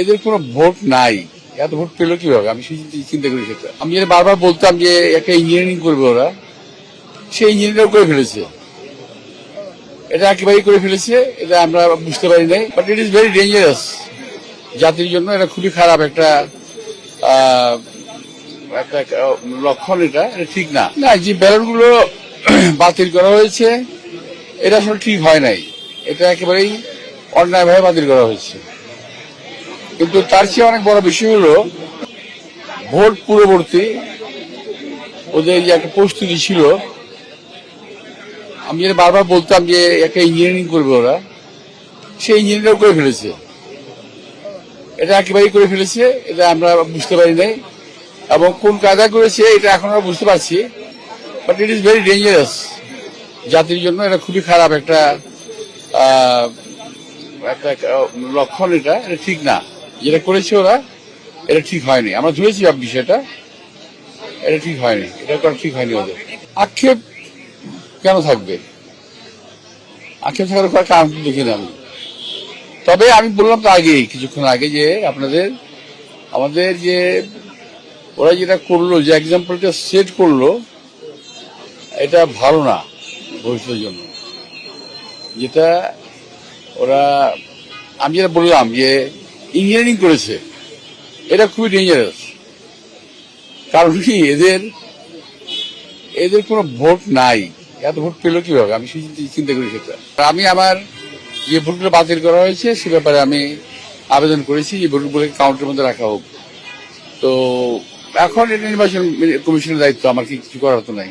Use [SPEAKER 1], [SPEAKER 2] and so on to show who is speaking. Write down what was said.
[SPEAKER 1] এদের কোনো ভোট নাই, এত ভোট পেলো কিভাবে? আমি চিন্তা করি সেটা। আমি যেটা বারবার বলতাম যে একটা ইঞ্জিনিয়ারিং করবে ওরা, সেই ইঞ্জিনিয়ারিং করে ফেলেছে। এটা একেবারেই করে ফেলেছে, এটা আমরা বুঝতে পারি নাই, but it is very dangerous. জাতির জন্য এটা খুবই খারাপ একটা আহ, একটা লক্ষণ। এটা ঠিক না। না, যে ব্যালটগুলো বাতিল করা হয়েছে এটা আসলে ঠিক হয় নাই। এটা একেবারেই অন্যায়ভাবে বাতিল করা হয়েছে। কিন্তু তার চেয়ে অনেক বড় বিষয় হলো ভোট পূর্ববর্তী ওদের যে একটা প্রস্তুতি ছিল। আমি যেটা বারবার বলতাম যে একটা ইঞ্জিনিয়ারিং করবে ওরা, সেই ইঞ্জিনিয়ারিং করে ফেলেছে। এটা একেবারেই করে ফেলেছে, এটা আমরা বুঝতে পারি নাই, এবং কোন কায়দা করেছে এটা এখন আমরা বুঝতে পারছি, but it is very dangerous. জাতির জন্য এটা খুবই খারাপ একটা আহ, একটা লক্ষণ। এটা ঠিক না। যেটা করেছে ওরা এটা ঠিক হয়নি। আমরা ধরেছি বিষয়টা, এটা ঠিক হয়নি, এটা করা ঠিক হয়নি ওদের। আক্ষেপ কেন থাকবে? আক্ষেপ থাকার কোনো কারণ দেখি না আমি। তবে আমি বললাম তো আগেই, কিছুক্ষণ আগে, যে আমাদের যে ওরা যেটা করলো, যে এক্সাম্পলটা সেট করলো, এটা ভালো না ভবিষ্যতের জন্য। যেটা ওরা, আমি যেটা বললাম যে ইঞ্জিনিয়ারিং করেছে, এটা খুবই ডেঞ্জারাস। কারণ কি, এদের কোনো ভোট নাই, এত ভোট পেলো কিভাবে? আমি চিন্তা করি সেটা। আমি আমার যে ভোটগুলো বাতিল করা হয়েছে সে ব্যাপারে আমি আবেদন করেছি যে ভোটগুলোকে কাউন্টের মধ্যে রাখা হোক। তো এখন এটা নির্বাচন কমিশনের দায়িত্ব, আমার কিছু করার তো নাই।